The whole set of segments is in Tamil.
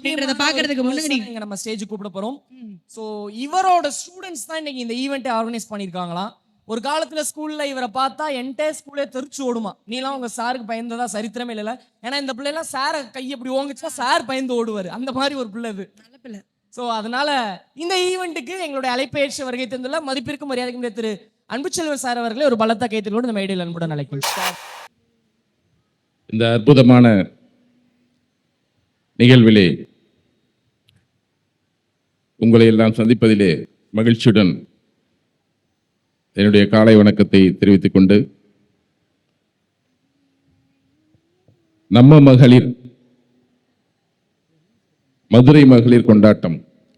அப்படின்றத பாக்குறதுக்கு முன்னாடி இங்க நம்ம ஸ்டேஜ் கூப்பிட போறோம். சோ இவரோட ஸ்டூடெண்ட்ஸ் தான் இன்னைக்கு இந்த ஈவெண்ட்டை ஆர்கனைஸ் பண்ணிருக்காங்களாம். ஒரு காலத்துல ஸ்கூல்ல இவரை பார்த்தா என்டையர் ஸ்கூலே தெரிச்சு ஓடுமா. நீலாம் உங்க சாருக்கு பயந்ததா சரித்திரமே இல்ல. ஏன்னா இந்த பிள்ளை எல்லாம் சார கை இப்படி ஓங்குச்சுன்னா சார் பயந்து ஓடுவாரு. அந்த மாதிரி ஒரு பிள்ளை இது. நல்ல பிள்ளை. சோ அதனால இந்த ஈவெண்ட்டுக்கு எங்களுடைய அழைப்பை ஏற்று வருகை தந்துள்ள மதிப்பிற்கும் மரியாதைக்கும் திரு அன்புச்செல்வன் சார் அவர்களே ஒரு பலத்த கைத்தலோடு இந்த மேடையில் அன்புடன் அழைக்கிறோம். இந்த அற்புதமான நிகழ்விலே உங்களை எல்லாம் சந்திப்பதிலே மகிழ்ச்சியுடன் என்னுடைய காலை வணக்கத்தை தெரிவித்துக் கொண்டு, நம்ம மகளிர் மதுரை மகளிர் கொண்டாட்டம்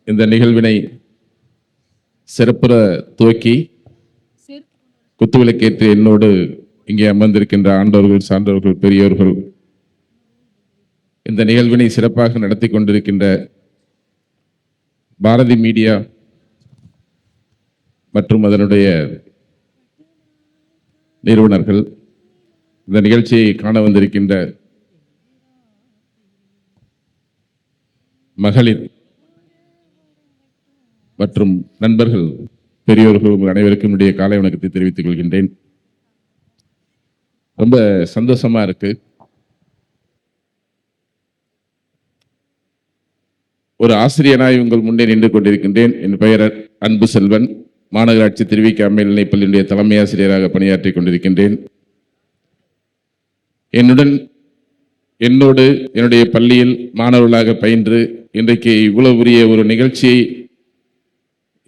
இந்த நிகழ்வினை சிறப்புற துவக்கி குத்துவிளக்கேற்று என்னோடு இங்கே அமர்ந்திருக்கின்ற ஆண்டவர்கள், சான்றவர்கள், பெரியோர்கள், இந்த நிகழ்வினை சிறப்பாக நடத்தி கொண்டிருக்கின்ற பாரதி மீடியா மற்றும் அதனுடைய நிறுவனர்கள், இந்த நிகழ்ச்சியை காண வந்திருக்கின்ற மகளிர் மற்றும் நண்பர்கள், பெரியோர்கள், உங்கள் அனைவருக்கும் என்னுடைய காலை வணக்கத்தை தெரிவித்துக் கொள்கின்றேன். ரொம்ப சந்தோஷமா இருக்கு. ஒரு ஆசிரியனாய் உங்கள் முன்னே நின்று கொண்டிருக்கின்றேன். என் பெயர் அன்பு செல்வன். மாநகராட்சி திருவிக மேல்நிலைப்பள்ளியினுடைய தலைமை ஆசிரியராக பணியாற்றிக் கொண்டிருக்கின்றேன். என்னோடு என்னுடைய பள்ளியில் மாணவர்களாக பயின்று இன்றைக்கு இவ்வளவு பெரிய ஒரு நிகழ்ச்சியை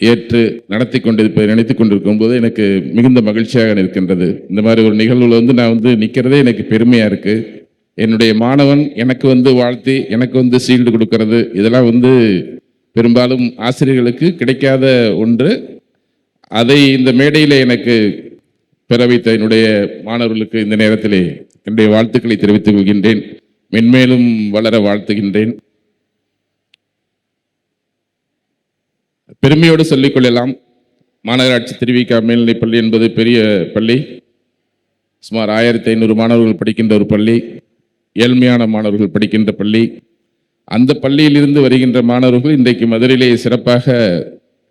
ஏற்று நடத்தி கொண்டிருப்பதை நினைத்துக் கொண்டிருக்கும் போது எனக்கு மிகுந்த மகிழ்ச்சியாக இருக்கின்றது. இந்த மாதிரி ஒரு நிகழ்வுல நான் நிற்கிறதே எனக்கு பெருமையா இருக்கு. என்னுடைய மாணவன் எனக்கு வாழ்த்தி எனக்கு சீல்டு கொடுக்கறது, இதெல்லாம் பெரும்பாலும் ஆசிரியர்களுக்கு கிடைக்காத ஒன்று. அதை இந்த மேடையில் எனக்கு பெற வைத்த என்னுடைய மாணவர்களுக்கு இந்த நேரத்திலே என்னுடைய வாழ்த்துக்களை தெரிவித்துக் கொள்கின்றேன். மென்மேலும் வளர வாழ்த்துகின்றேன். பெருமையோடு சொல்லிக்கொள்ளலாம், மாநகராட்சி திருவிக மேல்நிலைப்பள்ளி என்பது பெரிய பள்ளி. சுமார் 1500 மாணவர்கள் படிக்கின்ற ஒரு பள்ளி, ஏழ்மையான மாணவர்கள் படிக்கின்ற பள்ளி. அந்த பள்ளியிலிருந்து வருகின்ற மாணவர்கள் இன்றைக்கு மதுரையிலே சிறப்பாக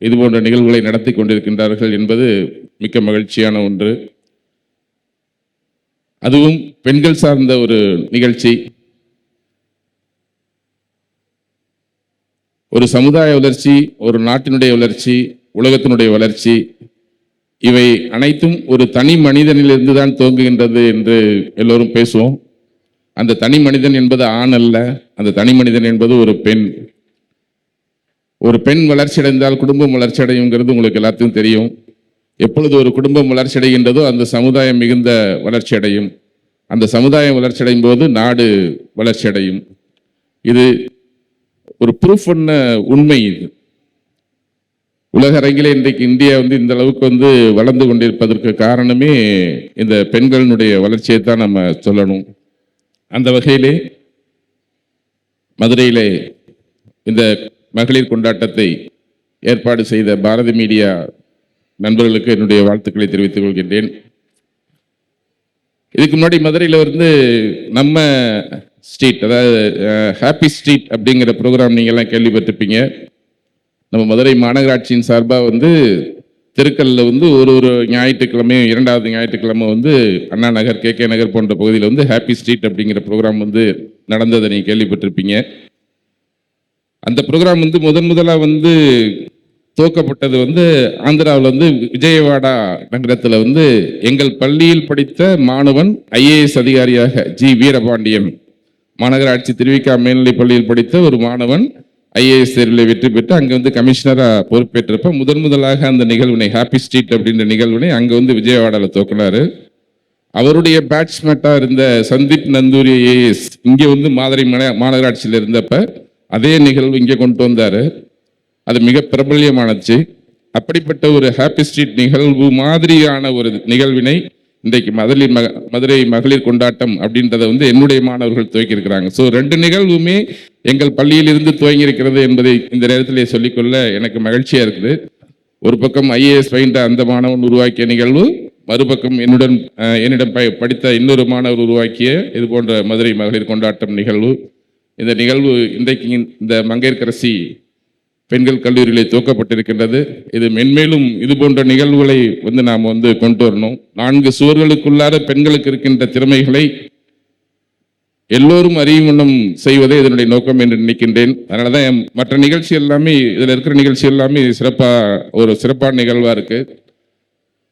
இதுபோன்ற நிகழ்வுகளை நடத்தி கொண்டிருக்கின்றார்கள் என்பது மிக்க மகிழ்ச்சியான ஒன்று. அதுவும் பெண்கள் சார்ந்த ஒரு நிகழ்ச்சி. ஒரு சமுதாய வளர்ச்சி, ஒரு நாட்டினுடைய வளர்ச்சி, உலகத்தினுடைய வளர்ச்சி, இவை அனைத்தும் ஒரு தனி மனிதனிலிருந்து தான் துவங்குகின்றது என்று எல்லோரும் பேசுவோம். அந்த தனி மனிதன் என்பது ஆண் அல்ல, அந்த தனி மனிதன் என்பது ஒரு பெண். ஒரு பெண் வளர்ச்சி அடைந்தால் குடும்பம் வளர்ச்சி அடையுங்கிறது உங்களுக்கு எல்லாத்துக்கும் தெரியும். எப்பொழுது ஒரு குடும்பம் வளர்ச்சி அடைகின்றதோ அந்த சமுதாயம் மிகுந்த வளர்ச்சி அடையும். அந்த சமுதாயம் வளர்ச்சி அடையும் போது நாடு வளர்ச்சி அடையும். இது ஒரு ப்ரூஃப் பண்ண உண்மை. இது உலக அரங்கிலே இன்றைக்கு இந்தியா இந்த அளவுக்கு வளர்ந்து கொண்டிருப்பதற்கு காரணமே இந்த பெண்களினுடைய வளர்ச்சியை தான் நம்ம சொல்லணும். அந்த வகையிலே மதுரையிலே இந்த மகளிர் கொண்டாட்டத்தை ஏற்பாடு செய்த பாரதி மீடியா நண்பர்களுக்கு என்னுடைய வாழ்த்துக்களை தெரிவித்துக் கொள்கின்றேன். இதுக்கு முன்னாடி மதுரையில் நம்ம ஸ்ட்ரீட், அதாவது ஹாப்பி ஸ்ட்ரீட் அப்படிங்கிற ப்ரோக்ராம் நீங்கள்லாம் கேள்விப்பட்டிருப்பீங்க. நம்ம மதுரை மாநகராட்சியின் சார்பாக தெருக்கல்ல ஒரு ஞாயிற்றுக்கிழமையும், இரண்டாவது ஞாயிற்றுக்கிழமை அண்ணா நகர், KK நகர் போன்ற பகுதியில் ஹாப்பி ஸ்ட்ரீட் அப்படிங்கிற ப்ரோக்ராம் நடந்ததை நீங்கள் கேள்விப்பட்டிருப்பீங்க. அந்த ப்ரோக்ராம் முதலாக துவக்கப்பட்டது ஆந்திராவில் விஜயவாடா நகரத்தில் எங்கள் பள்ளியில் படித்த மாணவன் IAS அதிகாரியாக ஜி வீரபாண்டியன், மாநகராட்சி திருவிக மேல்நிலைப் பள்ளியில் படித்த ஒரு மாணவன் IAS தேர்வில் வெற்றி பெற்று அங்கே கமிஷனராக பொறுப்பேற்றப்ப முதலாக அந்த நிகழ்வினை, ஹாப்பி ஸ்ட்ரீட் அப்படின்ற நிகழ்வினை அங்கே விஜயவாடாவில் துவக்கினார். அவருடைய பேட்ச்மேட்டாக இருந்த சந்தீப் நந்தூரி IAS இங்கே மதுரை மாநகராட்சியில் இருந்தப்ப அதே நிகழ்வு இங்கே கொண்டு வந்தார். அது மிக பிரபல்யமானச்சு. அப்படிப்பட்ட ஒரு ஹாப்பி ஸ்ட்ரீட் நிகழ்வு மாதிரியான ஒரு நிகழ்வினை இன்றைக்கு மதுரை மகளிர் கொண்டாட்டம் அப்படின்றத என்னுடைய மாணவர்கள் துவக்கியிருக்கிறாங்க. ஸோ 2 நிகழ்வுமே எங்கள் பள்ளியில் இருந்து துவங்கி இருக்கிறது என்பதை இந்த நேரத்திலே சொல்லிக்கொள்ள எனக்கு மகிழ்ச்சியாக இருக்குது. ஒரு பக்கம் IAS பயின்ற அந்த மாணவன் உருவாக்கிய நிகழ்வு, மறுபக்கம் என்னிடம் படித்த இன்னொரு மாணவர் உருவாக்கிய இது போன்ற மதுரை மகளிர் கொண்டாட்டம் நிகழ்வு. இந்த நிகழ்வு இன்றைக்கு இந்த மங்கையர்க்கரசி பெண்கள் கல்லூரியிலே துவக்கப்பட்டிருக்கின்றது. இது மென்மேலும் இது போன்ற நிகழ்வுகளை நாம் கொண்டு வரணும். 4 சுவர்களுக்குள்ளார பெண்களுக்கு இருக்கின்ற திறமைகளை எல்லோரும் அறியும் வண்ணம் செய்வதே இதனுடைய நோக்கம் என்று நினைக்கின்றேன். அதனாலதான் மற்ற நிகழ்ச்சி எல்லாமே, இதுல இருக்கிற நிகழ்ச்சி எல்லாமே சிறப்பான நிகழ்வா இருக்கு.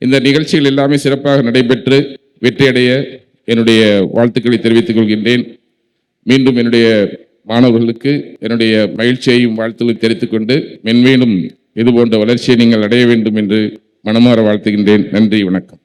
இந்த நிகழ்ச்சிகள் எல்லாமே சிறப்பாக நடைபெற்று வெற்றியடைய என்னுடைய வாழ்த்துக்களை தெரிவித்துக் கொள்கின்றேன். மீண்டும் என்னுடைய மாணவர்களுக்கு என்னுடைய மகிழ்ச்சியையும் வாழ்த்துக்களை தெரிவித்துக் கொண்டு மென்மேலும் இது போன்ற வளர்ச்சியை நீங்கள் அடைய வேண்டும் என்று மனமாற வாழ்த்துகின்றேன். நன்றி, வணக்கம்.